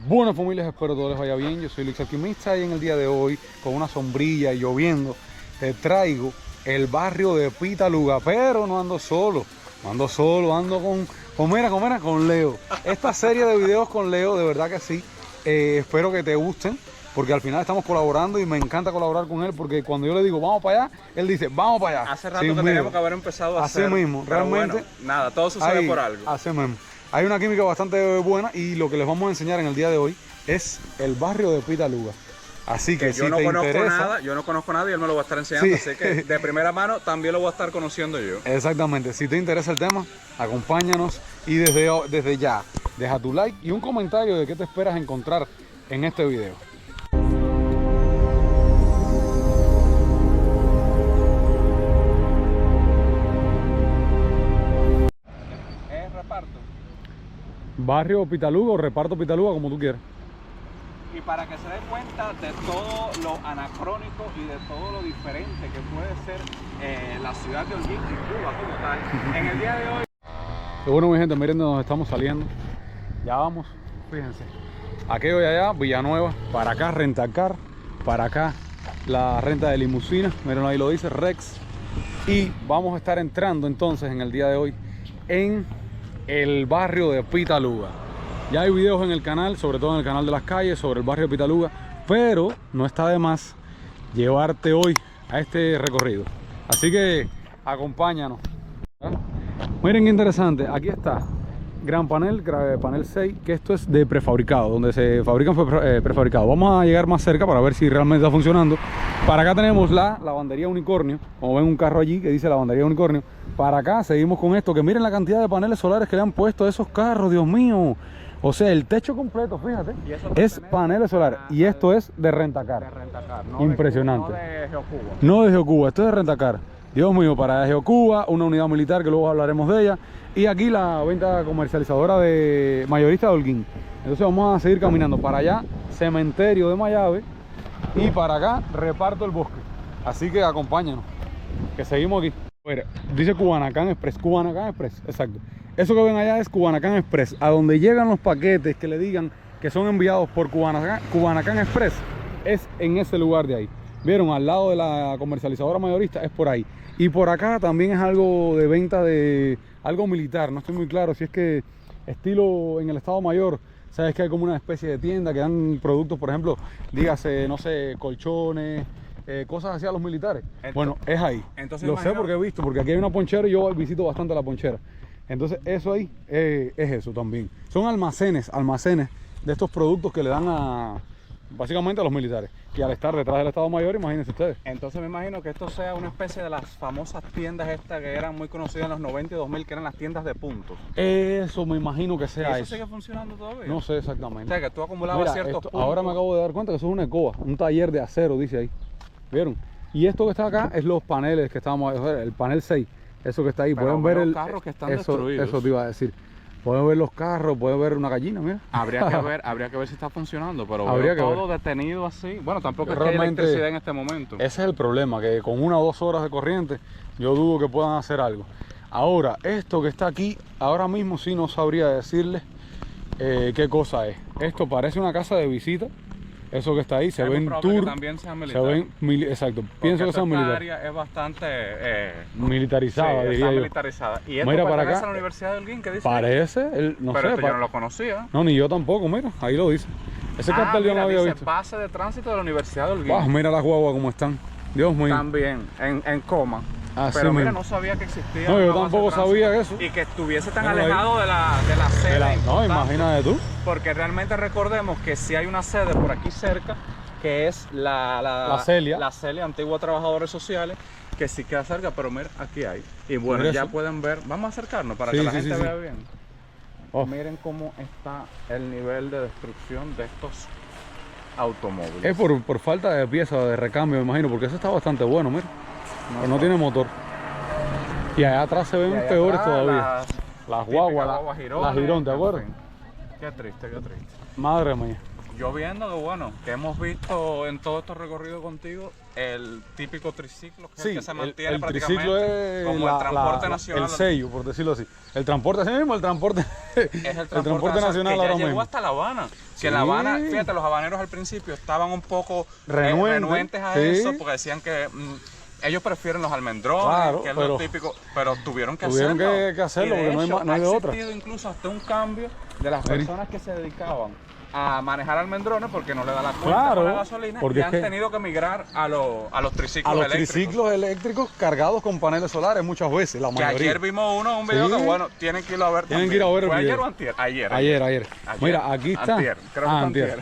Bueno, familias, espero todo les vaya bien. Yo soy Luis Alquimista y en el día de hoy, con una sombrilla y lloviendo, te traigo el barrio de Pitaluga. Pero no ando solo, ando con Leo. Esta serie de videos con Leo, de verdad que sí, espero que te gusten, porque al final estamos colaborando y me encanta colaborar con él, porque cuando yo le digo vamos para allá, él dice vamos para allá. Hace rato que teníamos que haber empezado a hacer. Así mismo, realmente. Bueno, nada, todo sucede por algo. Así mismo. Hay una química bastante buena y lo que les vamos a enseñar en el día de hoy es el barrio de Pitaluga. Así que yo no conozco nada, yo no conozco nada y él me lo va a estar enseñando, sí. Así que de primera mano también lo voy a estar conociendo yo. Exactamente, si te interesa el tema, acompáñanos y desde ya, deja tu like y un comentario de qué te esperas encontrar en este video. Es reparto. Barrio Pitaluga o reparto Pitaluga, como tú quieras. Y para que se den cuenta de todo lo anacrónico y de todo lo diferente que puede ser la ciudad de Holguín y Cuba como tal, en el día de hoy. Y bueno, mi gente, miren de dónde estamos saliendo. Ya vamos, fíjense. Aquello de allá, Villanueva, para acá Rentacar, para acá la renta de limusina, miren ahí lo dice, Rex. Y vamos a estar entrando entonces en el día de hoy en el barrio de Pitaluga. Ya hay videos en el canal, sobre todo en el canal de las calles, sobre el barrio de Pitaluga, pero no está de más llevarte hoy a este recorrido. Así que acompáñanos. Miren qué interesante, aquí está Gran Panel, Panel 6, que esto es de prefabricado, donde se fabrican prefabricados. Vamos a llegar más cerca para ver si realmente está funcionando. Para acá tenemos la lavandería Unicornio, como ven un carro allí que dice lavandería Unicornio. Para acá seguimos con esto, que miren la cantidad de paneles solares que le han puesto a esos carros, Dios mío. O sea, el techo completo, fíjate, es paneles solares. Y esto es de Rentacar. De Rentacar, no impresionante. No de Geocuba. No de Geocuba, esto es de Rentacar. Dios mío, para Geocuba, una unidad militar que luego hablaremos de ella. Y aquí la venta comercializadora de mayorista de Holguín. Entonces vamos a seguir caminando para allá, cementerio de Mayave. Y para acá, reparto el bosque. Así que acompáñanos, que seguimos aquí. Mira, dice Cubanacán Express, exacto. Eso que ven allá es Cubanacán Express, a donde llegan los paquetes que le digan que son enviados por Cubanacán Express, es en ese lugar de ahí. Vieron, al lado de la comercializadora mayorista es por ahí. Y por acá también es algo de venta de algo militar, no estoy muy claro si es que estilo en el Estado Mayor, sabes que hay como una especie de tienda que dan productos, por ejemplo, dígase, no sé, colchones, cosas así a los militares. Entonces, bueno, es ahí. Entonces, lo sé porque he visto, porque aquí hay una ponchera y yo visito bastante la ponchera. Entonces eso ahí es eso también. Son almacenes de estos productos que le dan básicamente a los militares. Y al estar detrás del Estado Mayor, imagínense ustedes. Entonces me imagino que esto sea una especie de las famosas tiendas estas que eran muy conocidas en los 90 y 2000, que eran las tiendas de puntos. Eso me imagino que sea eso. ¿Eso sigue funcionando todavía? No sé exactamente. O sea, que tú acumulabas ciertos puntos. Ahora me acabo de dar cuenta que eso es una ECOA, un taller de acero, dice ahí. ¿Vieron? Y esto que está acá es los paneles que estábamos a ver, el panel 6. Eso que está ahí, pero pueden ver los carros que están destruidos. Eso te iba a decir. Pueden ver los carros, pueden ver una gallina, mira. Habría que ver si está funcionando, pero habría veo que todo ver. Detenido así. Bueno, tampoco es que hay electricidad en este momento. Ese es el problema, que con 1 o 2 horas de corriente, yo dudo que puedan hacer algo. Ahora, esto que está aquí, ahora mismo sí no sabría decirles qué cosa es. Esto parece una casa de visita. Eso que está ahí, se ven tour, también sean militares. exacto, pienso que sean militares. Esta área es bastante militarizada, sí, diría yo. Militarizada. ¿Y esto mira para acá, a la Universidad de Holguín? ¿Qué dice? Parece, no pero sé. Esto yo no lo conocía. No, ni yo tampoco, mira, ahí lo dice. Ese cartel yo no había visto. Base de tránsito de la Universidad de Holguín. Mira las guaguas como están, Dios mío. También, en coma. Pero mira, no sabía que existía. No, yo tampoco sabía eso. Y que estuviese tan alejado de la sede. No, imagínate tú. Porque realmente recordemos que si hay una sede por aquí cerca, que es la Celia. La Celia, Antigua Trabajadores Sociales, que sí queda cerca, pero mira, aquí hay. Y bueno, ya pueden ver, vamos a acercarnos para que la gente vea bien. Miren cómo está el nivel de destrucción de estos automóviles. Es por falta de piezas de recambio, me imagino, porque eso está bastante bueno, mira. Pero no tiene motor. Y allá atrás se ven peores todavía. Las guaguas, la Girón, ¿te acuerdas? Qué triste, qué triste. Madre mía. yo viendo que bueno, que hemos visto en todo estos recorridos contigo, el típico triciclo, que es el que se mantiene el prácticamente triciclo es como el transporte nacional. El sello, por decirlo así. El transporte, así mismo, el transporte nacional que ahora ya llegó mismo. hasta La Habana. Sí. Que en La Habana, fíjate, los habaneros al principio estaban un poco renuentes a sí. eso, porque decían que ellos prefieren los almendrones, Claro, que es pero lo típico, pero tuvieron que hacerlo porque y no hay de otra. Ha existido incluso hasta un cambio de las personas que se dedicaban a manejar almendrones porque no le da la cuenta con la gasolina, y han tenido que migrar a los triciclos eléctricos. A los triciclos eléctricos cargados con paneles solares muchas veces, la mayoría. Que ayer vimos un video que bueno, tienen que irlo a ver. Tienen que ir a ver el video. ¿Ayer o antier? Ayer. Mira, aquí está. Creo que antier.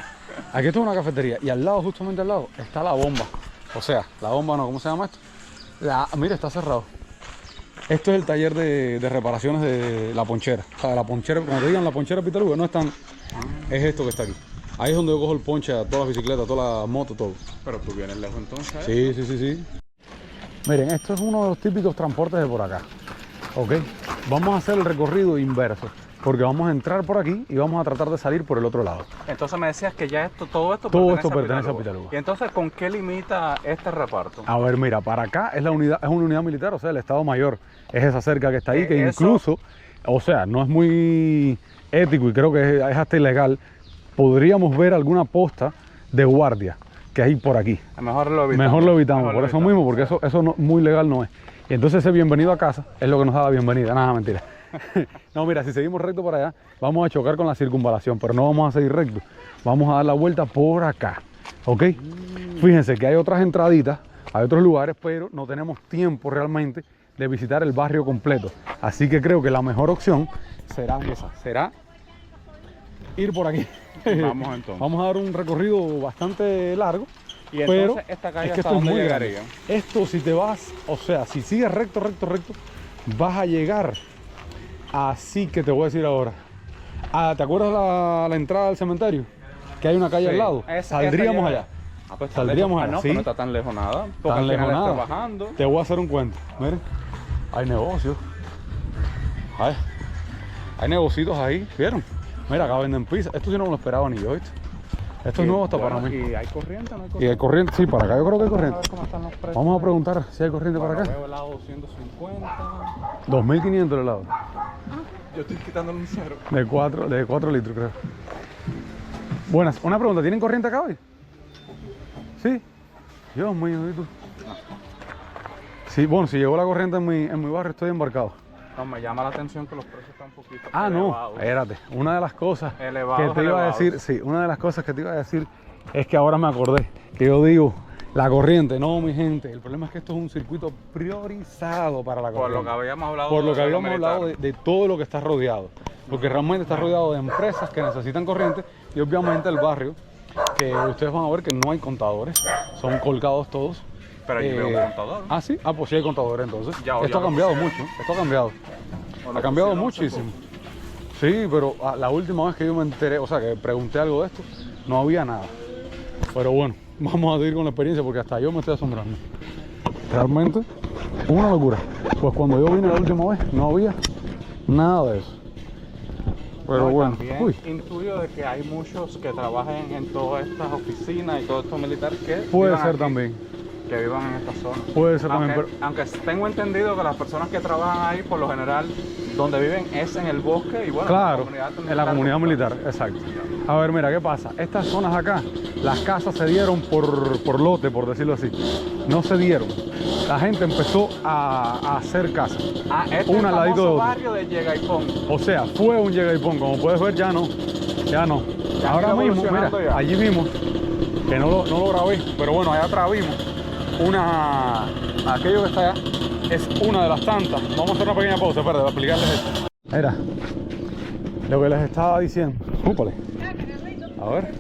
Aquí está una cafetería y al lado, justamente al lado, está la bomba. O sea, la bomba no, ¿cómo se llama esto? Mira, está cerrado. Esto es el taller de reparaciones de la ponchera. O sea, la ponchera, cuando te digan la ponchera Pitaluga, no están. Es esto que está aquí. Ahí es donde yo cojo el ponche a todas las bicicletas, a todas las motos, todo. Pero tú vienes lejos entonces. Sí. Miren, esto es uno de los típicos transportes de por acá. Ok. Vamos a hacer el recorrido inverso. Porque vamos a entrar por aquí y vamos a tratar de salir por el otro lado. Entonces me decías que ya todo esto pertenece a Pitaluga. ¿Y entonces con qué limita este reparto? A ver, mira, para acá es una unidad militar, o sea, el Estado Mayor es esa cerca que está ahí, que incluso, o sea, no es muy ético y creo que es hasta ilegal. Podríamos ver alguna posta de guardia que hay por aquí. Mejor lo evitamos. Por eso mismo, porque eso no, muy legal no es. Y entonces ese bienvenido a casa es lo que nos da la bienvenida, nada, mentira. No, mira, si seguimos recto para allá, vamos a chocar con la circunvalación, pero no vamos a seguir recto. Vamos a dar la vuelta por acá, ¿ok? Fíjense que hay otras entraditas, hay otros lugares, pero no tenemos tiempo realmente de visitar el barrio completo. Así que creo que la mejor opción será esa, será ir por aquí. Vamos entonces. Vamos a dar un recorrido bastante largo. Y entonces esta calle es que esto es muy grande. Esto, si te vas, o sea, si sigues recto, vas a llegar así que te voy a decir ahora. ¿Te acuerdas la entrada del cementerio? Que hay una calle al lado. Saldríamos allá. Pues saldríamos allá. No, ¿sí? Pero no está tan lejos nada. Tan lejos nada. Trabajando. Te voy a hacer un cuento. Miren, hay negocios. Hay negocios ahí, ¿vieron? Mira, acá venden pizza. Esto sí no me lo esperaba ni yo, ¿viste? Esto es nuevo hasta para mí. ¿Y hay corriente o no hay corriente? Y hay corriente, sí, para acá yo creo que hay corriente. Vamos a ver cómo están los precios. Vamos a preguntar si hay corriente para acá. Veo helado 250. 2.500 el helado. Yo estoy quitándole un cero. De 4 litros, creo. Buenas, una pregunta, ¿tienen corriente acá hoy? Sí. Dios mío, ¿y tú? Sí, bueno, si llegó la corriente en mi barrio, estoy embarcado. No, me llama la atención que los precios están un poquito elevados. No, espérate. Una de las cosas que te iba a decir, una de las cosas que te iba a decir es que ahora me acordé que yo digo, la corriente, no, mi gente, el problema es que esto es un circuito priorizado para la corriente. Por lo que habíamos hablado. Por lo que habíamos hablado de todo lo que está rodeado. Porque realmente está rodeado de empresas que necesitan corriente y obviamente el barrio, que ustedes van a ver que no hay contadores, son colgados todos. Pero allí veo un contador. Ah, sí, pues sí hay contadores entonces. Esto ha cambiado mucho, ha cambiado muchísimo. Sí, pero la última vez que yo me enteré, o sea, que pregunté algo de esto, no había nada. Pero bueno, vamos a seguir con la experiencia porque hasta yo me estoy asombrando. Realmente, una locura. Pues cuando yo vine la última vez, no había nada de eso. Pero bueno, también intuyo de que hay muchos que trabajen en todas estas oficinas y todo esto militar que puede ser también. Que vivan en esta zona. Puede ser también, pero aunque tengo entendido que las personas que trabajan ahí, por lo general, donde viven es en el bosque y bueno, claro, en la comunidad militar, exacto. A ver, mira, ¿qué pasa? Estas zonas acá, las casas se dieron por lote, por decirlo así. No se dieron. La gente empezó a hacer casas. Una al ladito de otra. Barrio de Yegaipón. O sea, fue un Yegaipón, como puedes ver, ya no. Ahora mismo, mira, allí vimos, que no lo grabé, pero bueno, allá atrás vimos aquello que está allá, es una de las tantas. Vamos a hacer una pequeña pausa, para explicarles esto. Mira, lo que les estaba diciendo. Úpale. A ver,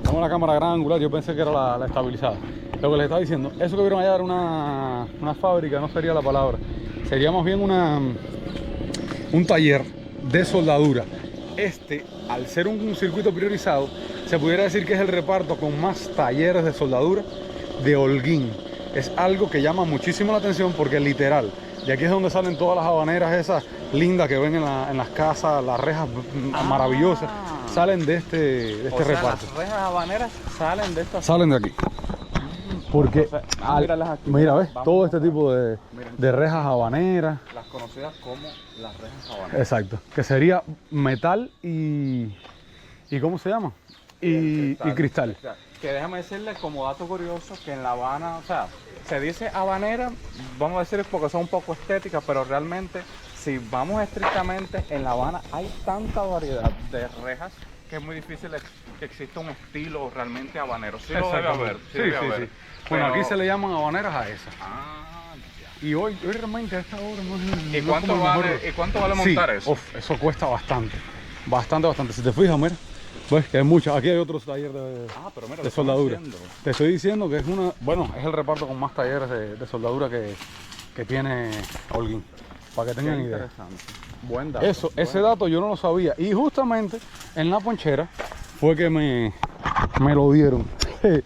tengo la cámara gran angular, yo pensé que era la estabilizada. Lo que les estaba diciendo, eso que vieron allá era una fábrica, no sería la palabra. Sería más bien un taller de soldadura. Al ser un circuito priorizado, se pudiera decir que es el reparto con más talleres de soldadura de Holguín. Es algo que llama muchísimo la atención porque literal, y aquí es donde salen todas las habaneras esas lindas que ven en las casas, las rejas maravillosas, salen de este reparto. Las rejas habaneras salen de esta. Salen de aquí. Porque, míralas aquí. mira, ¿ves? Vamos Todo a este ver. tipo de rejas habaneras. Las conocidas como las rejas habaneras. Exacto. Que sería metal y ¿cómo se llama? Y cristal. Que déjame decirle como dato curioso que en La Habana, o sea, se dice habanera, vamos a decir porque son un poco estéticas, pero realmente si vamos estrictamente en La Habana hay tanta variedad de rejas que es muy difícil que exista un estilo realmente habanero. Sí lo debe haber. Sí. Bueno, Pero aquí se le llaman habaneras a esas. Ah, ya. Y hoy realmente a esta hora no es... ¿Y no es cuánto como el vale, mejor- ¿y cuánto vale montar Sí, eso? eso cuesta bastante. Bastante. Si te fijas, mira, ves que hay muchas. Aquí hay otros talleres Pero mira, de lo están soldadura. haciendo. Te estoy diciendo que es es el reparto con más talleres de soldadura que tiene Holguín. Para que tengan Qué idea. interesante. Buen dato. Ese dato yo no lo sabía. Y justamente en la ponchera fue que me lo dieron.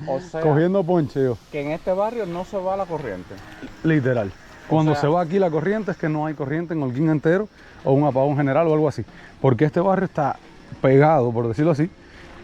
O sea, Cogiendo ponche yo. que en este barrio no se va la corriente. Literal. Cuando sea- se va aquí la corriente es que no hay corriente en Holguín entero o un apagón general o algo así. Porque este barrio está pegado, por decirlo así,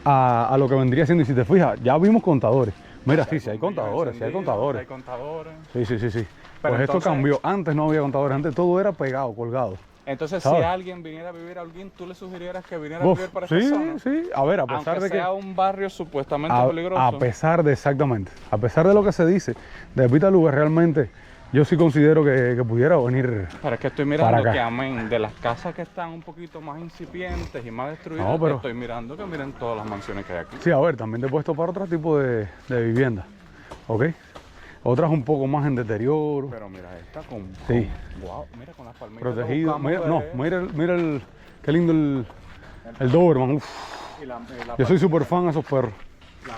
a lo que vendría siendo. Y si te fijas, ya vimos contadores. Mira, sí hay contadores, sí hay contadores. Hay contadores. Sí. Pero Pues esto entonces- cambió. Antes no había contadores, antes todo era pegado, colgado. Entonces, ¿Sabes? si alguien viniera a vivir a Holguín, ¿tú le sugirieras que viniera a Uf, vivir para esta zona? sí. A ver, a pesar Aunque de que... sea un barrio supuestamente A peligroso. pesar de, exactamente, a pesar de lo que se dice de Pitaluga, realmente yo sí considero que pudiera venir. Pero es que estoy para mirando acá. que, amén, de las casas que están un poquito más incipientes y más destruidas, No, pero- estoy mirando que miren todas las mansiones que hay aquí. Sí, a ver, también te puedes topar otro tipo de vivienda, ¿ok? Otras un poco más en deterioro, Pero mira, esta con... Sí. Wow, mira con las palmitas. que protegido. buscamos Mira qué lindo el Doberman. Uf, y la yo soy súper fan de esos perros.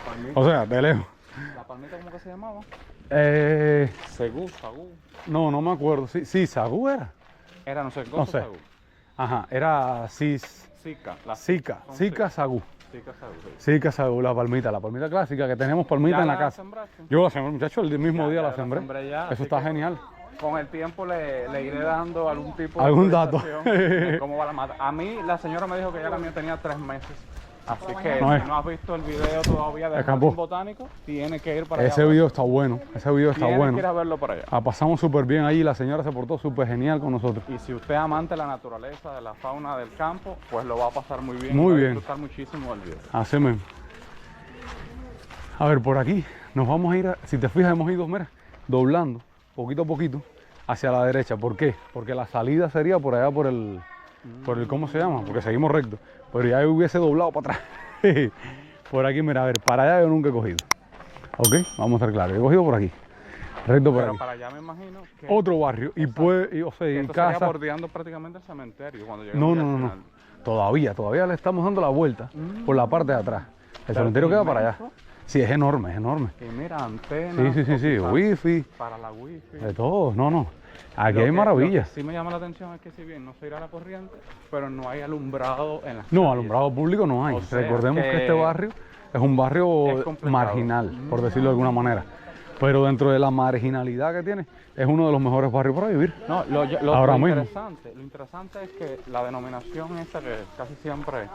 palmita, O sea, de lejos. la palmita, ¿cómo que se llamaba? Sagú. Sagú. No me acuerdo. Sí, Sagú era. Era no sé qué cosa, No sé. Sagú. Ajá, era Sica. La Sica Sagú. Sica Sagú, sí. Sica Sagú, la palmita clásica que tenemos palmita ¿Ya en la casa. sembraste? Yo la sembré, muchacho, el mismo día ya la la sembré. sembré ya, Eso así está que- genial. Con el tiempo le iré dando algún tipo de Algún dato. actualización de cómo va la mata. A mí la señora me dijo que ya la mía tenía 3 meses. Así que No es. si no has visto el video todavía del Es campo. jardín botánico, tiene que ir para allá. Ese video está bueno, ese video está Tiene bueno. que ir a verlo para allá. La pasamos súper bien ahí, la señora se portó súper genial con nosotros. Y si usted es amante de la naturaleza, de la fauna del campo, pues lo va a pasar muy bien. Muy y va bien. a disfrutar muchísimo del video. Así mismo. A ver, por aquí nos vamos a ir, si te fijas, hemos ido, mira, doblando, poquito a poquito, hacia la derecha. ¿Por qué? Porque la salida sería por allá por el ¿cómo se llama? Porque seguimos recto. Pero ya hubiese doblado para atrás. Por aquí, mira, a ver, para allá yo nunca he cogido. ¿Ok? Vamos a estar claros. He cogido por aquí. Recto por Pero aquí. para allá me imagino que, Otro barrio. Y puede, o sea, que en esto sería casa. bordeando prácticamente el cementerio cuando lleguemos No. al final. Todavía le estamos dando la vuelta por la parte de atrás. El cementerio queda para allá. inmenso. Sí, es enorme. Y mira, antenas. Sí. cositas Wifi, Para la wifi. de todo. No. Aquí Lo hay que- maravillas. Lo que sí me llama la atención es que si bien no se irá la corriente, pero no hay alumbrado en las No, calles. alumbrado público no hay. O sea Recordemos que que este barrio es un barrio es complicado. marginal, por decirlo de alguna manera. Pero dentro de la marginalidad que tiene, es uno de los mejores barrios para vivir. No, Ahora mismo. lo interesante es que la denominación esta que casi siempre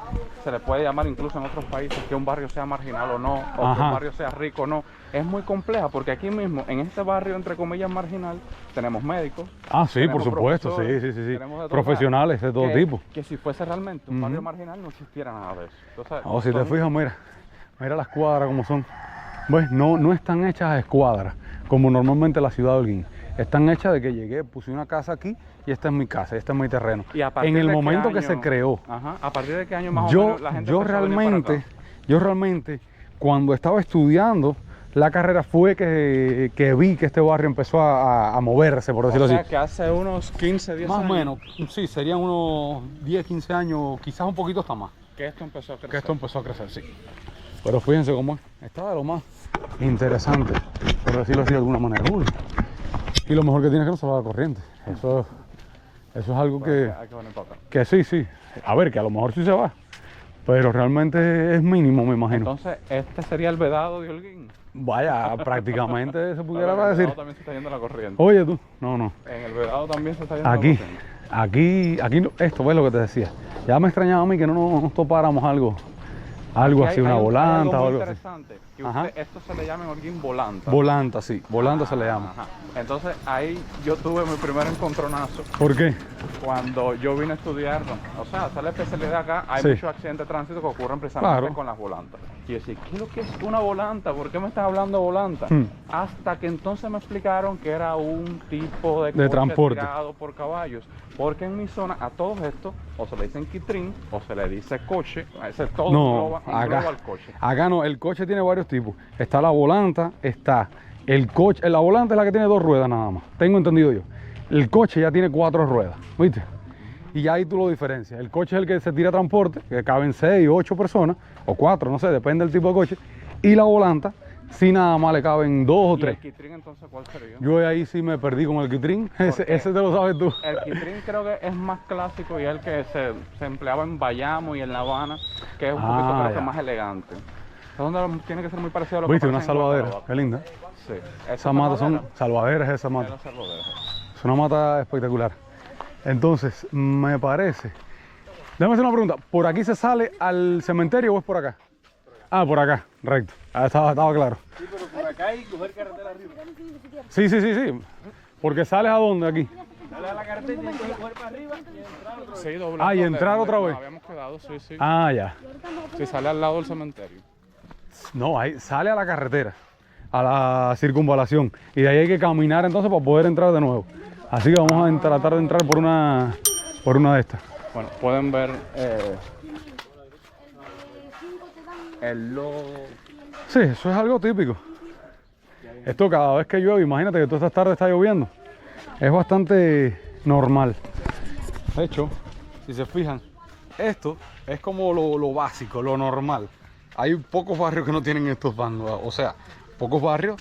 se le puede llamar incluso en otros países, que un barrio sea marginal o no, o que Ajá. un barrio sea rico o no, es muy compleja porque aquí mismo, en este barrio entre comillas marginal, tenemos médicos. Ah, sí, por tenemos supuesto, profesores, sí. tenemos de todo. Profesionales de todo que, tipo. Que si fuese realmente un barrio marginal no existiera nada de eso. Entonces, O si te son- fijas, mira las cuadras como son. Pues no están hechas a escuadras, como normalmente la ciudad de Holguín. Están hechas de que llegué, puse una casa aquí y esta es mi casa, este es mi terreno. ¿Y a partir En el de qué momento que año? se creó, Ajá, ¿a partir de qué año más o yo, menos la gente yo empezó a venir para realmente, acá? cuando estaba estudiando la carrera fue que vi que este barrio empezó a moverse, por decirlo O sea, así. que hace unos 15, 10 Más o años menos, sí, serían unos 10, 15 años, quizás un poquito hasta más, que esto empezó a crecer. que esto empezó a crecer, sí. Pero fíjense cómo es. Estaba de lo más interesante, por decirlo así de alguna manera. Uy. Y lo mejor que tiene es que no se va la corriente. Eso es algo Hay que poner para acá. que sí. A ver, que a lo mejor sí se va. Pero realmente es mínimo, me imagino. Entonces, este sería el vedado de Holguín. Vaya, prácticamente se pudiera A ver, en el decir. vedado también se está yendo la corriente. Oye tú, no. En el vedado también se está yendo Aquí, la corriente. aquí, esto ves lo que te decía. Ya me extrañaba a mí que no nos topáramos algo Algo así, una volanta algo o muy algo así. interesante, que esto se le llama en Holguín volanta. Volanta, sí, volanta se le llama. Ajá. Entonces ahí yo tuve mi primer encontronazo ¿Por qué? cuando yo vine a estudiar, o sea, hacer la especialidad acá, hay Sí. muchos accidentes de tránsito que ocurren precisamente Claro. con las volantas. Y yo decía, ¿qué es lo que es una volanta? ¿Por qué me estás hablando de volanta? Hasta que entonces me explicaron que era un tipo de coche transporte. tirado por caballos. Porque en mi zona a todos estos o se le dicen quitrín o se le dice coche, ese todo No, engloba acá, al coche. acá no, el coche tiene varios tipos. Está la volanta, está el coche. La volanta es la que tiene 2 ruedas nada más, tengo entendido yo. El coche ya tiene 4 ruedas, ¿viste? Y ya ahí tú lo diferencias. El coche es el que se tira transporte, que caben 6 o 8 personas, o 4, no sé, depende del tipo de coche. Y la volanta, sí nada más le caben 2 o ¿Y 3. el quitrín entonces cuál sería? Yo ahí sí me perdí con el quitrín, ese te lo sabes tú. El quitrín creo que es más clásico y es el que se empleaba en Bayamo y en La Habana, que es un poquito creo que ya. más elegante. Es donde tiene que ser muy parecido a lo ¿Viste? que Una aparece en salvadera, Guadalajara. qué linda. Sí. Esas matas son salvaderas, esa Es mata. la salvadera. Es una mata espectacular. Entonces, me parece. Déjame hacer una pregunta. ¿Por aquí se sale al cementerio o es por acá? Ah, por acá, recto. Ah, estaba claro. Sí, pero por acá y coger carretera arriba. Sí. Porque sales a dónde aquí. Dale a la carretera y tienes que coger para arriba y entrar otra vez. Sí, doblando Ah, y de entrar donde otra nos vez. habíamos quedado, sí. Ah, ya. Sí, sale al lado del cementerio. No, ahí sale a la carretera, a la circunvalación. Y de ahí hay que caminar entonces para poder entrar de nuevo. Así que vamos a tratar de entrar por una de estas. Bueno, pueden ver el logo. Sí, eso es algo típico. Esto cada vez que llueve, imagínate que todas estas tardes está lloviendo. Es bastante normal. De hecho, si se fijan, esto es como lo básico, lo normal. Hay pocos barrios que no tienen estos bandos, o sea, pocos barrios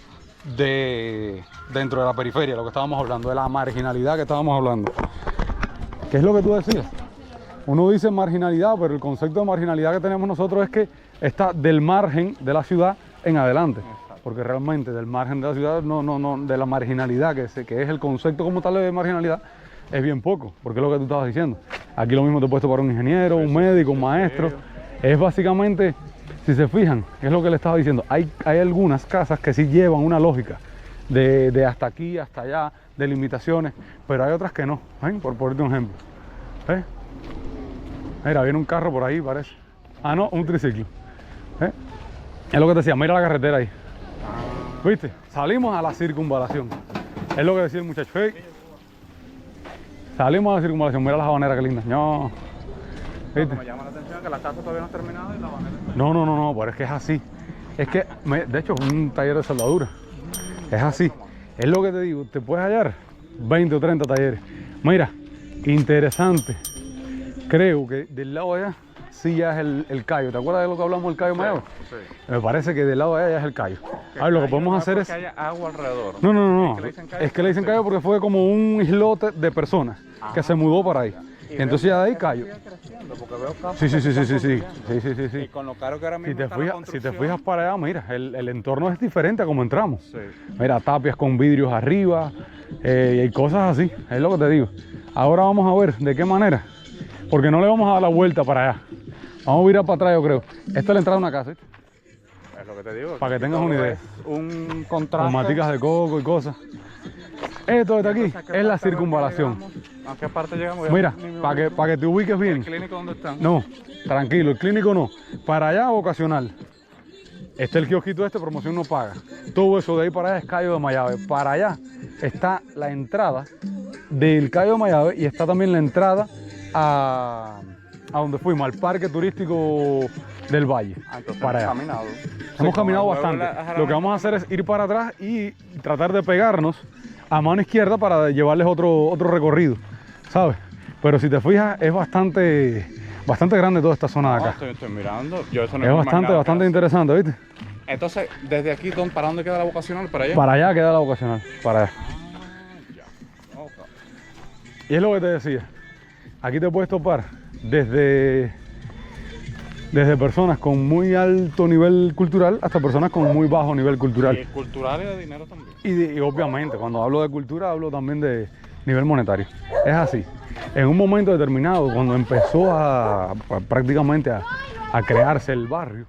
dentro de la periferia, lo que estábamos hablando, de la marginalidad que estábamos hablando. ¿Qué es lo que tú decías? Uno dice marginalidad, pero el concepto de marginalidad que tenemos nosotros es que está del margen de la ciudad en adelante. Porque realmente del margen de la ciudad, no, de la marginalidad, que es el concepto como tal de marginalidad, es bien poco, porque es lo que tú estabas diciendo. Aquí lo mismo te he puesto para un ingeniero, un médico, un maestro. Es básicamente, si se fijan, es lo que le estaba diciendo. Hay algunas casas que sí llevan una lógica de hasta aquí, hasta allá, de limitaciones, pero hay otras que no. ¿Ven? Por ponerte un ejemplo. ¿Ves? Mira, viene un carro por ahí, parece. Ah, no, un triciclo. ¿Ves? Es lo que te decía, mira la carretera ahí. ¿Viste? Salimos a la circunvalación. Es lo que decía el muchacho. Hey. Salimos a la circunvalación. Mira las habaneras, qué lindas. No. Lo que me llama la atención es que la casa todavía no ha terminado y la banera está. No, pero es que es así. Es que, de hecho, es un taller de soldadura. Es así. Es lo que te digo. Te puedes hallar 20 o 30 talleres. Mira, interesante. Creo que del lado de allá sí ya es el callo. ¿Te acuerdas de lo que hablamos del callo Mayagüez? Sí. Me parece que del lado de allá ya es el callo. A ver, lo que podemos hacer es... que haya agua alrededor. No. ¿Es que le dicen callo? Es que le dicen callo porque fue como un islote de personas que se mudó para ahí. Y Entonces ya de ahí callo. sigue creciendo, porque veo casas Sí. que se están construyendo. Sí. Y con lo caro que ahora mismo Si te está la fijas construcción. para allá, mira, el entorno es diferente a como entramos. Sí. Mira, tapias con vidrios arriba y hay cosas así, es lo que te digo. Ahora vamos a ver de qué manera, porque no le vamos a dar la vuelta para allá. Vamos a virar para atrás, yo creo. Esta es la entrada de una casa, ¿viste? Es lo que te digo. Para que aquí tengas todo una idea. es un Con contraste. maticas de coco y cosas. Esto de aquí Entonces, ¿a qué es la parte circunvalación. llegamos? ¿A qué parte llegamos? Mira, Ni me para acuerdo. que te ubiques bien. ¿El clínico dónde está? No, tranquilo, el clínico no. Para allá vocacional. Este es el kiosquito promoción no paga. Todo eso de ahí para allá es Cayo de Mayave. Para allá está la entrada del Cayo de Mayave y está también la entrada a donde fuimos, al parque turístico del Valle. Entonces para allá. hemos caminado. Hemos caminado como bastante. luego Lo que vamos a hacer es ir para atrás y tratar de pegarnos a mano izquierda para llevarles otro recorrido, ¿sabes? Pero si te fijas, es bastante grande toda esta zona de acá. Estoy mirando. Yo eso no Es me bastante imaginaba que era interesante, ¿viste? así. Entonces, desde aquí, ¿para dónde queda la vocacional? ¿Para allá? Para allá queda la vocacional, para allá. Ok. Y es lo que te decía. Aquí te puedes topar desde personas con muy alto nivel cultural hasta personas con muy bajo nivel Y cultural. cultural y de dinero también. Y obviamente, cuando hablo de cultura, hablo también de nivel monetario. Es así. En un momento determinado, cuando empezó prácticamente a crearse el barrio.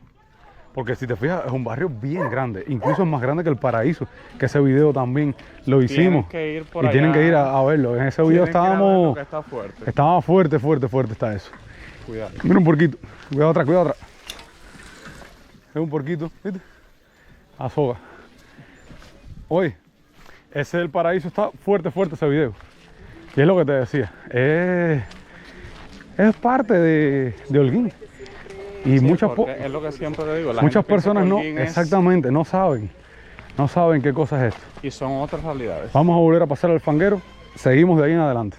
Porque si te fijas, es un barrio bien grande. Incluso es más grande que el Paraíso. Que ese video también lo hicimos. Que ir por y allá. tienen que ir a verlo. En ese video estábamos... Está fuerte. Estaba fuerte está eso. Cuidado. Mira un porquito. Cuidado atrás, cuidado atrás. Es un porquito, ¿viste? Azoga. Oye, ese del Paraíso está fuerte ese video. Y es lo que te decía. Es parte de Holguín. Y Sí, muchas, es lo que siempre te digo. muchas personas no, exactamente, no saben qué cosa es esto. Y son otras realidades. Vamos a volver a pasar al fanguero, seguimos de ahí en adelante.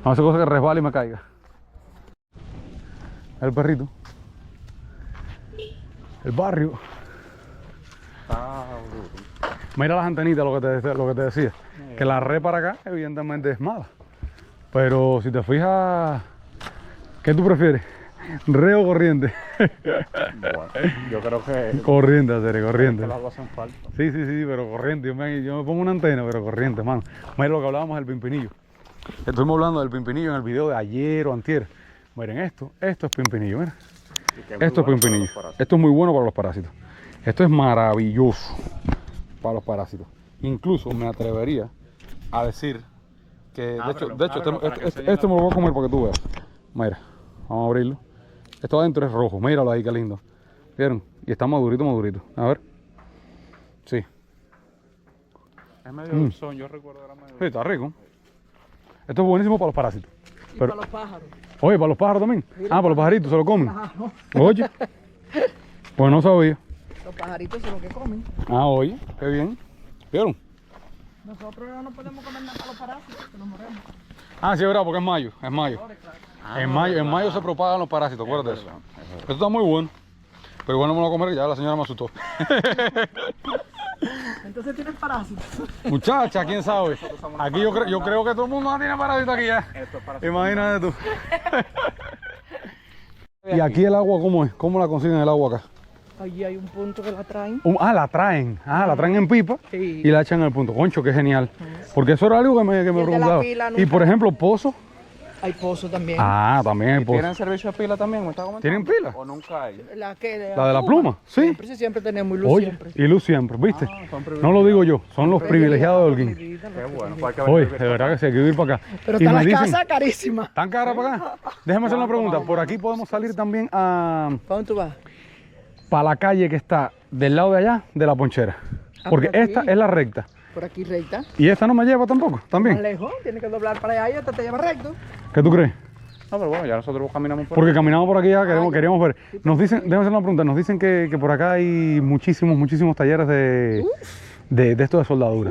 Vamos a hacer cosas que resbale y me caiga. El perrito. El barrio. Está duro. Mira las antenitas, lo que te decía. Que la red para acá, evidentemente, es mala. Pero si te fijas, ¿qué tú prefieres? ¿Red o corriente? Bueno, yo creo que... Corriente, corriente. Que las dos hacen falta. Sí, pero corriente. Yo me pongo una antena, pero corriente, mano. Mira lo que hablábamos del Pimpinillo. Estuvimos hablando del Pimpinillo en el video de ayer o antier. Miren esto es Pimpinillo, mira. Esto es Pimpinillo. Esto es muy bueno para los parásitos. Esto es maravilloso para los parásitos. Incluso me atrevería a decir que, de hecho, esto me lo voy a comer para que tú veas. Mira, vamos a abrirlo. Esto adentro es rojo, míralo ahí, qué lindo. ¿Vieron? Y está madurito. A ver. Sí. Es medio dulzón, yo recuerdo que era medio... Sí, está rico. Esto es buenísimo para los parásitos. Y para los pájaros. Oye, para los pájaros también. Para los pajaritos se lo comen. Ajá, no. Oye. Pues no sabía. Los pajaritos son los que comen. Oye, qué bien. ¿Vieron? Nosotros no podemos comer nada para los parásitos, que nos moremos. Sí, es verdad, porque es mayo. En mayo se propagan los parásitos, acuérdate de eso. Esto está muy bueno. Pero bueno, me lo voy a comer, que ya la señora me asustó. Entonces tienen parásitos. Muchacha, quién sabe. Aquí yo creo que todo el mundo tiene parásitos aquí ya. Imagínate tú. ¿Y aquí el agua cómo es? ¿Cómo la consiguen el agua acá? Allí hay un punto que la traen. La traen. La traen en pipa Sí. y la echan al punto. Concho, qué genial. Porque eso era algo que me de la preguntaba. pila Y por ejemplo, pozo. Hay pozo también. También hay pozo. ¿Tienen servicio de pila también? ¿Me está comentando? ¿Tienen pila? ¿O nunca hay? La de La de la pluma, sí. Siempre tenemos y luz Oye, siempre. y luz siempre, ¿viste? Son No lo digo yo, son los privilegiados de Holguín. Qué bueno. Pues hay que Oye, ver de verdad que sí, hay que ir para acá. Pero Y están me las dicen, casas carísimas. ¿están caras para acá? Déjame hacer una pregunta. Por aquí podemos salir también ¿Para dónde tú vas? para la calle que está del lado de allá de la ponchera. Porque por aquí. esta es la recta. Por aquí recta. Y esta no me lleva tampoco, Más también. lejos, tienes que doblar para allá y esta te lleva recto. ¿Qué tú crees? No, pero bueno, ya nosotros caminamos por Porque caminamos por aquí ya, queríamos ver. Nos dicen, déjame hacer una pregunta, nos dicen que por acá hay muchísimos talleres de esto de soldadura.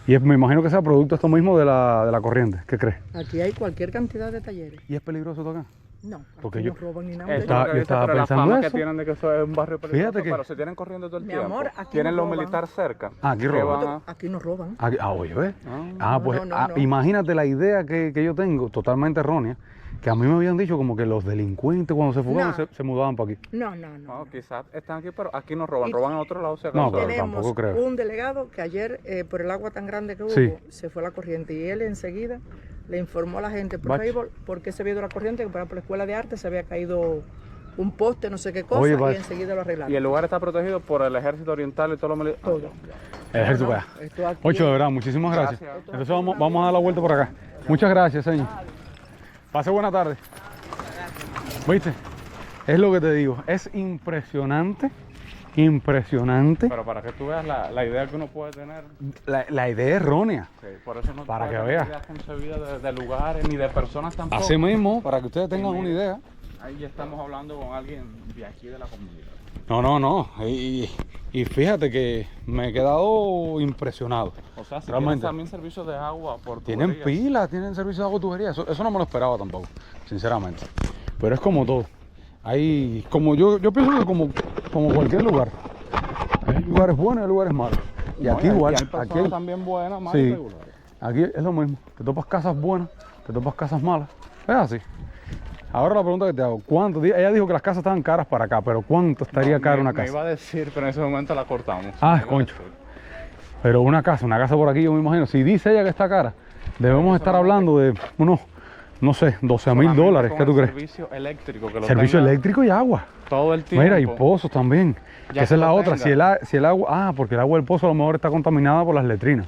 Y me imagino que sea producto esto mismo de la corriente. ¿Qué crees? Aquí hay cualquier cantidad de talleres. ¿Y es peligroso esto acá? No, aquí Porque no yo- roban ni nada. Eso es Estaba- lo que yo he visto, estaba pero la pensando fama eso. que tienen de que eso es un barrio peligroso, Fíjate que- pero se tienen corriendo todo el Mi tiempo. amor, aquí Tienen no los roban. militares cerca. Aquí que roban. van a- Aquí no roban. Oye, ¿ves? No, Pues no. imagínate la idea que yo tengo, totalmente errónea, que a mí me habían dicho como que los delincuentes cuando se fugaban No. se mudaban para aquí. No. No, quizás están aquí, pero aquí no roban. Y- Roban en otro lado. Si No, acaso. pero Tenemos tampoco creo. un delegado que ayer, por el agua tan grande que hubo, Sí. se fue la corriente y él enseguida le informó a la gente por Bach. Facebook por qué se había ido la corriente, que por ejemplo la escuela de arte se había caído un poste, no sé qué cosa, Oye, y Bach. enseguida lo arreglaron. Y el lugar está protegido por el ejército oriental y todo lo militar. Todo. El ejército para allá. Esto aquí Ocho, de es- verdad, muchísimas gracias. Gracias. Entonces vamos a dar la vuelta por acá. Muchas gracias, señor. Pase buena tarde. ¿Viste? Es lo que te digo. Es impresionante. Pero para que tú veas la idea que uno puede tener. La idea errónea. Por eso no Para puede que tener veas. ideas concebidas de lugares ni de personas tampoco. Así mismo, para que ustedes tengan una idea. Ahí ya estamos hablando con alguien de aquí de la comunidad. No. Y fíjate que me he quedado impresionado. O sea, si Realmente. tienen también servicios de agua por Tienen tuberías. pilas, tienen servicio de agua y tubería. Eso no me lo esperaba tampoco, sinceramente. Pero es como todo. Hay, como yo pienso que como cualquier lugar. Hay lugares buenos y hay lugares malos. Y No, aquí igual. hay personas Aquí hay- también buenas, más Sí. irregulares. Aquí es lo mismo. Te topas casas buenas, te topas casas malas. Es así. Ahora la pregunta que te hago, ¿cuánto? Ella dijo que las casas estaban caras para acá, pero ¿cuánto estaría No, cara me- una Me casa? iba a decir, pero en ese momento la cortamos. Ah, Me iba a concho. decir. Pero una casa por aquí, yo me imagino. Si dice ella que está cara, debemos estar hablando de unos no sé, $12,000. ¿Qué tú crees? Servicio eléctrico. Que lo Servicio tenga eléctrico y agua. todo el tiempo. Mira, y pozos también. Ya Esa es que la lo otra. tenga. Si el agua... Ah, porque el agua del pozo a lo mejor está contaminada por las letrinas.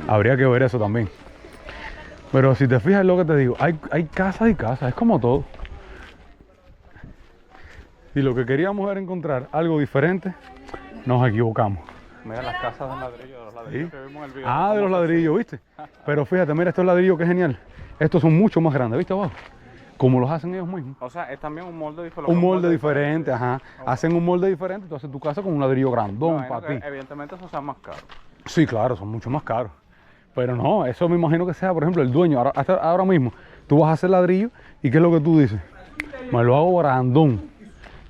Habría que ver eso también. Pero si te fijas en lo que te digo, hay casas y casas, es como todo. Y lo que queríamos era encontrar algo diferente, nos equivocamos. Mira las casas de ladrillo, de los ladrillos ¿Sí? que vimos en el video. Ah, de los ladrillos, ¿viste? Pero fíjate, mira, estos ladrillos que genial. Estos son mucho más grandes, ¿viste abajo? Como los hacen ellos mismos. O sea, es también un molde diferente. Un molde diferente, ajá. Hacen un molde diferente, tú haces tu casa con un ladrillo grandón para ti. Evidentemente eso sea más caro. Sí, claro, son mucho más caros. Pero no, eso me imagino que sea, por ejemplo, el dueño. Ahora mismo, tú vas a hacer ladrillo y ¿qué es lo que tú dices? Me lo hago grandón.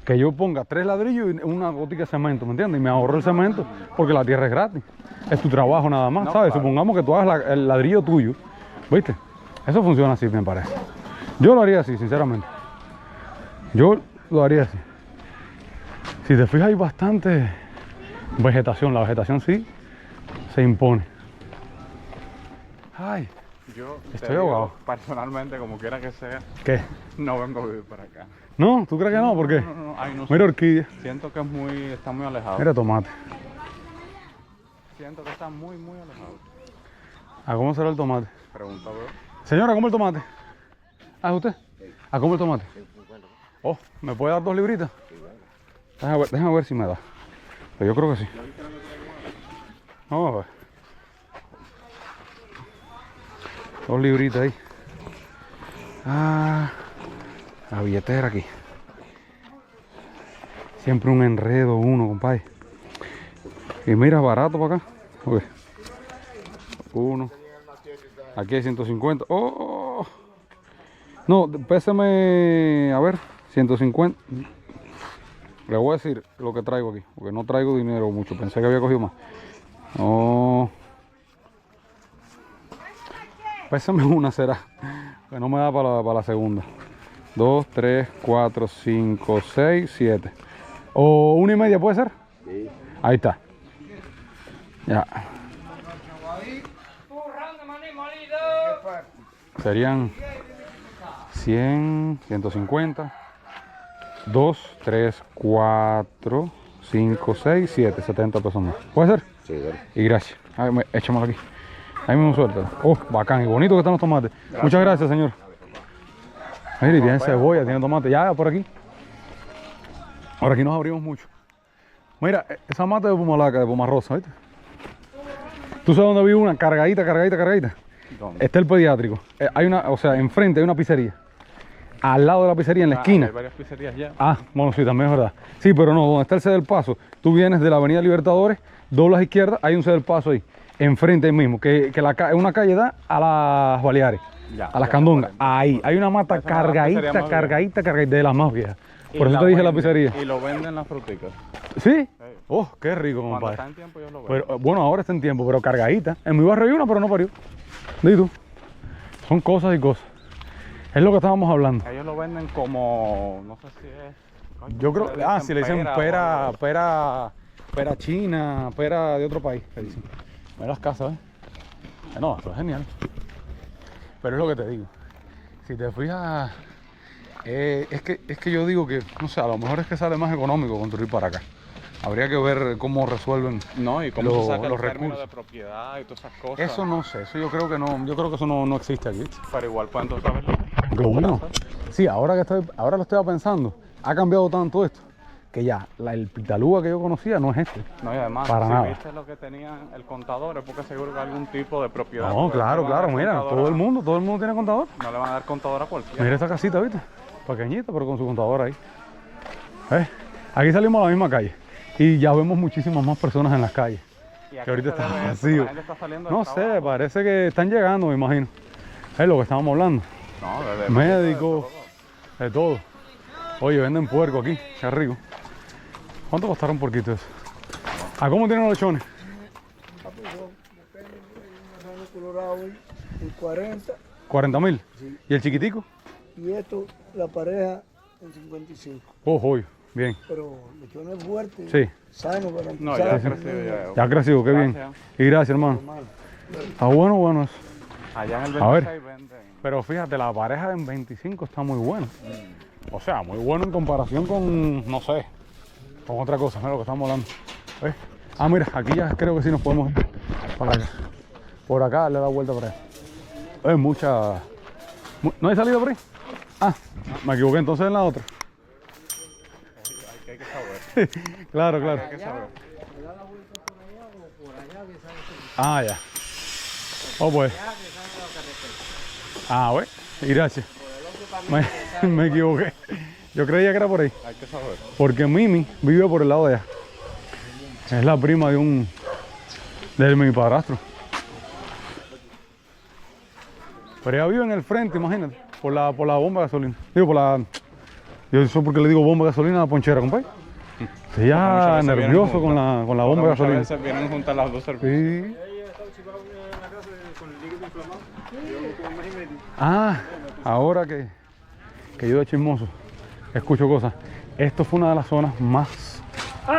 Que yo ponga 3 ladrillos y una gotica de cemento, ¿me entiendes? Y me ahorro el cemento porque la tierra es gratis. Es tu trabajo nada más, No, ¿sabes? claro. Supongamos que tú hagas el ladrillo tuyo, ¿viste? Eso funciona así, me parece. Yo lo haría así, sinceramente. Yo lo haría así. Si te fijas, hay bastante vegetación. La vegetación sí se impone. Ay, Yo Estoy te digo, ahogado. personalmente, como quiera que sea, ¿qué? no vengo a vivir para acá. ¿No? ¿Tú crees que no? ¿Por qué? No, ay, no sé. Mira orquídea. Siento que está muy alejado. Mira tomate. Siento que está muy, muy alejado. ¿A cómo será el tomate? Pregunta, bro. Señora, ¿cómo el tomate? ¿Ah, es usted? ¿A cómo el tomate? Oh, ¿me puede dar 2 libritas? Déjame ver si me da. Pero yo creo que sí. Vamos a ver. 2 libritas ahí. Ah, la billetera aquí. Siempre un enredo uno, compadre. Y mira, barato para acá. Ok. 1. Aquí hay 150. ¡Oh! No, pésame, a ver, 150. Le voy a decir lo que traigo aquí, porque no traigo dinero mucho. Pensé que había cogido más. No. Pésame una, será. Que no me da para la segunda. 2, 3, 4, 5, 6, 7. ¿O 1,5 puede ser? Sí. Ahí está. Ya. Serían 100, 150, 2, 3, 4, 5, 6, 7, 70 pesos más. ¿Puede ser? Sí, dale. Y gracias. Échamelo aquí. Ahí mismo suelta. Oh, bacán y bonito que están los tomates. Gracias. Muchas gracias, señor. Mire, tiene cebolla, tiene tomate. Ya, por aquí. Ahora aquí nos abrimos mucho. Mira, esa mata de Pumalaca, de Pumarrosa, ¿viste? ¿Tú sabes dónde vive una? Cargadita. ¿Dónde? Está el pediátrico. Hay una, o sea, enfrente hay una pizzería. Al lado de la pizzería, en la esquina. Hay varias pizzerías ya. Ah, bueno, sí, también es verdad. Sí, pero no, donde está el C del Paso. Tú vienes de la Avenida Libertadores, doblas a izquierda, hay un C del Paso ahí. Enfrente ahí mismo, que una calle da a las Baleares, Ya, a las ya, Candongas. ya. Hay una mata Esa es una de las pizzerías más cargadita, de las más viejas. Y Por eso te dije la venden- pizzería. Y lo venden las fruticas. ¿Sí? Oh, qué rico, Cuando compadre. está en tiempo ellos lo venden. Pero, bueno, ahora está en tiempo, pero cargadita. En mi barrio hay una, pero no parió. Di tú. Son cosas y cosas. Es lo que estábamos hablando. Ellos lo venden como, no sé si es... coño, Yo creo, si le dicen o pera, algo. pera china, pera de otro país, le dicen. Mira las casas, ¿ves? No, eso es genial. Pero es lo que te digo. Si te fijas, es que yo digo que, no sé, a lo mejor es que sale más económico construir para acá. Habría que ver cómo resuelven. No, y cómo los- se saca los el término recursos. de propiedad y todas esas cosas. Eso no sé, eso yo creo que eso no existe aquí. Pero igual, ¿cuánto sabes? Lo bueno. Sí, ahora lo estoy pensando, ha cambiado tanto esto que ya el Pitalúa que yo conocía no es este. No, y además, Para si nada. viste lo que tenía el contador, es porque seguro que algún tipo de propiedad. No, porque claro, no le van a dar mira, contador todo el mundo tiene contador. No le van a dar contador a cualquiera. Mira esta casita, ¿viste? Pequeñita, pero con su contador ahí. Aquí salimos a la misma calle y ya vemos muchísimas más personas en las calles. ¿Y a Que ahorita qué se está debe eso? vacío. La gente está saliendo del No sé, trabajo. parece que están llegando, me imagino. Es lo que estábamos hablando. No, de Médicos, de todo. Oye, venden puerco aquí, qué rico. ¿Cuánto costaron porquito eso? ¿A cómo tienen los lechones? Colorado en 40 40.000. Sí. ¿Y el chiquitico? y esto, la pareja en 55. Oh, joyo, bien. Pero lechones fuertes, Sí. sanos para No, empezar. ya ha crecido ya. Ya ha crecido, qué bien. Gracias. Y gracias, hermano. Hermano. Está bueno eso. Allá en el A ver. 26 venden. Pero fíjate, la pareja en 25 está muy buena. O sea, muy bueno en comparación con, no sé, con otra cosa, mira lo que estamos hablando. ¿Ves? Ah, mira, aquí ya creo que sí nos podemos ir para acá. Por acá le da vuelta para allá. Es mucha... ¿No hay salida por ahí? Ah, me equivoqué entonces en la otra. Hay que saber. Claro, claro. Hay que saber. Ah, ya. Oh, pues. Ah, bueno. Y gracias. Me equivoqué. Yo creía que era por ahí. Hay que saber. Porque Mimi vive por el lado de allá. Es la prima de mi padrastro. Pero ella vive en el frente, imagínate. Por la bomba de gasolina. Digo, yo sé por qué le digo bomba de gasolina a la ponchera, compadre. Estoy ya nervioso con la bomba de gasolina. A veces vienen juntas las dos servicios. Sí. Ah, ahora que yo de chismoso escucho cosas. Esto fue una de las zonas más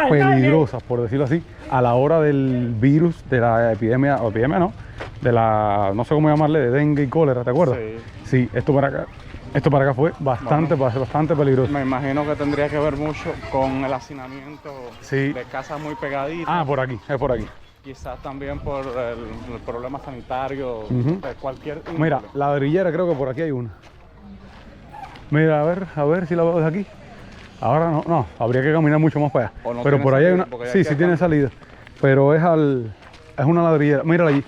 peligrosas, por decirlo así, a la hora del virus, de la epidemia, o epidemia no, de la, no sé cómo llamarle, de dengue y cólera, ¿te acuerdas? Sí, esto para acá fue bastante peligroso. Me imagino que tendría que ver mucho con el hacinamiento Sí. de casas muy pegaditas. Ah, por aquí, es por aquí. Quizás también por el problema sanitario de cualquier índole. Mira, la ladrillera creo que por aquí hay una. Mira, a ver si la veo desde aquí. Ahora no, habría que caminar mucho más para allá. O no Pero tiene por ahí hay salida, una, porque sí, aquí sí tiene salida. Pero es una ladrillera. Mírala allí.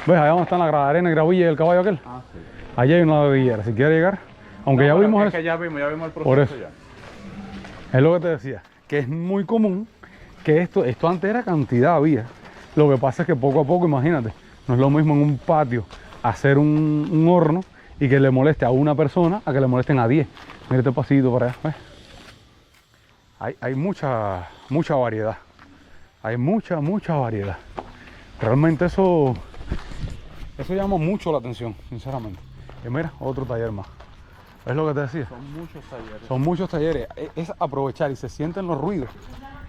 ¿Ves? Allá donde están la arena, el gravilla y el caballo aquel. Ah, sí. Allí hay una ladrillera. Si quieres llegar, aunque ya vimos es eso. que ya vimos el proceso Por eso. ya. Es lo que te decía, que es muy común que esto antes era cantidad había. Lo que pasa es que poco a poco, imagínate, no es lo mismo en un patio hacer un horno y que le moleste a una persona a que le molesten a 10. Mira este pasito para allá, ¿ves? Hay mucha variedad. Hay mucha variedad. Realmente eso llama mucho la atención, sinceramente. Y mira, otro taller más. Es lo que te decía. Son muchos talleres. Son muchos talleres. Es aprovechar y se sienten los ruidos.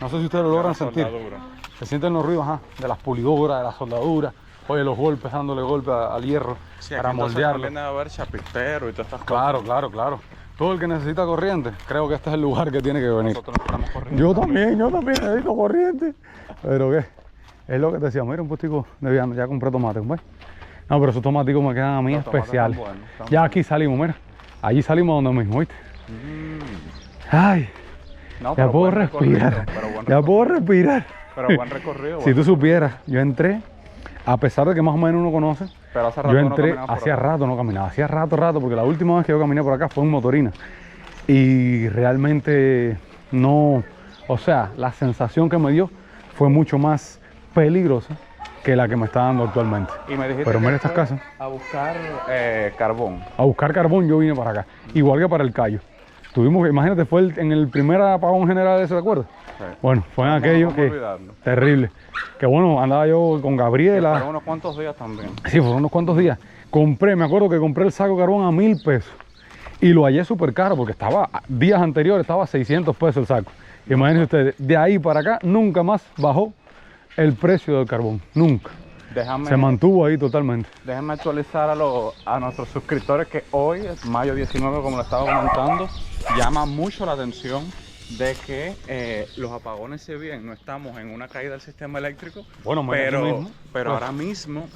No sé si ustedes lo logran sentir. Se sienten los ruidos de las pulidoras, de las soldaduras. Oye, los golpes, dándole golpe al hierro Sí, para aquí entonces moldearlo. también debe haber chapistero y todas estas cosas. Claro. Todo el que necesita corriente, creo que este es el lugar que tiene que venir. Nosotros estamos corriendo. Yo también necesito corriente. Pero qué, es lo que te decía, mira un postico de vianda, ya compré tomate, compadre. No, pero esos tomáticos me quedan a mí Los tomates especiales. están buenos, están Ya buenos. aquí salimos, mira. Allí salimos donde mismo, ¿viste? Ay, No, ya pero puedo buen respirar. recorrido, pero buen Ya puedo recorrido. respirar. Pero buen recorrido. Si buen tú supieras, yo entré, a pesar de que más o menos uno conoce, Pero hace rato yo no entré, caminaba por hacía acá. rato no caminaba, hacía rato, porque la última vez que yo caminé por acá fue en motorina. Y realmente no, o sea, la sensación que me dio fue mucho más peligrosa que la que me está dando actualmente. Y me dijiste Pero que mira estas fue casas. a buscar carbón. A buscar carbón yo vine para acá, igual que para el Cayo. Tuvimos que, imagínate, fue en el primer apagón general de ese, ¿te acuerdas? Sí. Bueno, fue en aquello ¿Cómo que, olvidarlo? terrible. Que bueno, andaba yo con Gabriela. Fueron unos cuantos días también. Sí, fueron unos cuantos días. Me acuerdo que compré el saco de carbón a 1000 pesos. Y lo hallé súper caro porque días anteriores estaba a 600 pesos el saco. Imagínense ustedes, de ahí para acá nunca más bajó el precio del carbón. Nunca. Se mantuvo ahí totalmente. Déjenme actualizar a nuestros suscriptores que hoy, mayo 19, como lo estaba comentando, llama mucho la atención de que los apagones se vienen. No estamos en una caída del sistema eléctrico, Bueno, pero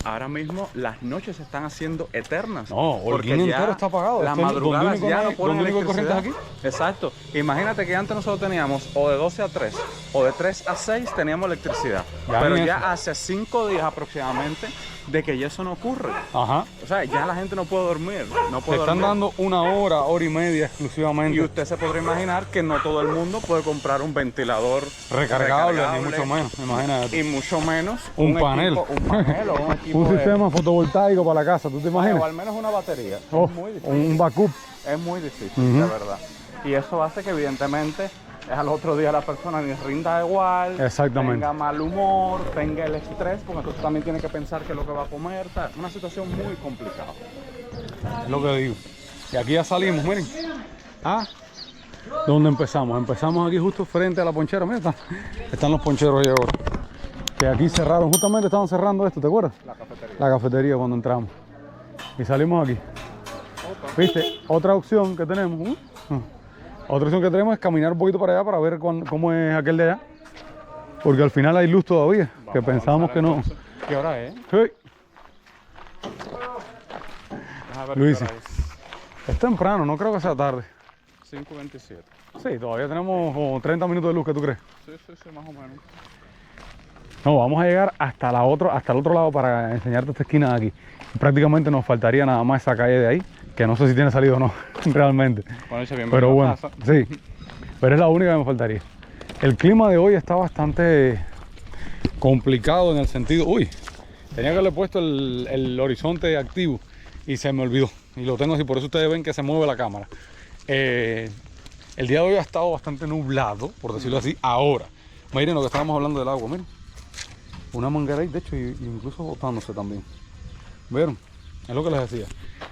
ahora mismo las noches se están haciendo eternas. No, Holguín entero está apagado. Las ¿Donde madrugadas único ya no no hay- ponen donde único hay corrientes electricidad. Exacto. Imagínate que antes nosotros teníamos o de 12 a 3 o de 3 a 6 teníamos electricidad. Ya Pero ni ya eso. hace 5 días aproximadamente de que ya eso no ocurre. Ajá. O sea, ya la gente no puede dormir. No Te puede están dormir. dando una hora y media exclusivamente. Y usted se podrá imaginar que no todo el mundo puede comprar un ventilador Recargable, ni mucho menos, imagínate. Y mucho menos Un panel. un panel o un equipo Un de- sistema fotovoltaico para la casa, ¿tú te o imaginas? al menos una batería. Oh, Es muy difícil. un backup. Es muy difícil, de verdad. Y eso hace que evidentemente al otro día la persona ni rinda igual, Exactamente. tenga mal humor, tenga el estrés, porque entonces también tiene que pensar qué es lo que va a comer. O sea, una situación muy complicada. Es lo que digo. Y aquí ya salimos, miren. ¿Dónde empezamos? Empezamos aquí justo frente a la ponchera. Mira, están los poncheros ahí ahora. Que aquí cerraron, justamente estaban cerrando esto, ¿te acuerdas? La cafetería. La cafetería cuando entramos. y salimos aquí. ¿Viste? Otra opción que tenemos. Otra opción que tenemos es caminar un poquito para allá para ver cómo es aquel de allá. Porque al final hay luz todavía, que pensábamos que no. Entonces. ¿Qué hora es? Hey, Luis, Qué hora es temprano, no creo que sea tarde. es. 5:27. Sí, todavía tenemos como 30 minutos de luz, ¿qué tú crees? Sí, más o menos. No, vamos a llegar hasta el otro lado para enseñarte esta esquina de aquí. Prácticamente nos faltaría nada más esa calle de ahí, que no sé si tiene salido o no, realmente. Pero bueno, sí, pero es la única que me faltaría. El clima de hoy está bastante complicado en el sentido... Uy, tenía que haberle puesto el horizonte activo y se me olvidó. Y lo tengo así, por eso ustedes ven que se mueve la cámara. El día de hoy ha estado bastante nublado, por decirlo así, ahora. Miren lo que estábamos hablando del agua, miren. Una manguera ahí, de hecho, incluso botándose también. ¿Vieron? Es lo que les decía.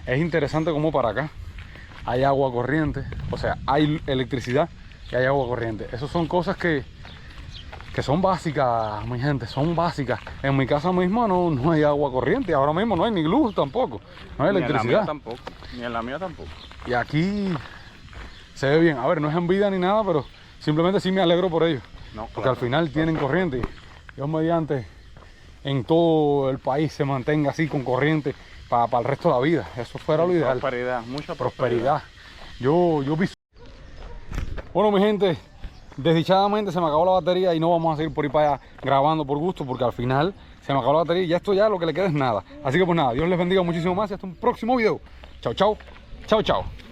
Es interesante como para acá hay agua corriente, o sea, hay electricidad y hay agua corriente. Esas son cosas que son básicas, mi gente, son básicas. En mi casa misma no hay agua corriente, ahora mismo no hay ni luz tampoco, no hay electricidad. Ni en la mía tampoco. Y aquí se ve bien. A ver, no es envidia ni nada, pero simplemente sí me alegro por ellos. No, Porque al final tienen corriente. Dios mediante en todo el país se mantenga así con corriente para el resto de la vida. Eso fuera lo ideal. Prosperidad, mucha Prosperidad. Yo vi. Bueno, mi gente, desdichadamente se me acabó la batería y no vamos a seguir por ahí para allá grabando por gusto, porque al final se me acabó la batería y ya esto ya lo que le queda es nada. Así que pues nada, Dios les bendiga muchísimo más y hasta un próximo video. Chao, chao. Chao, chao.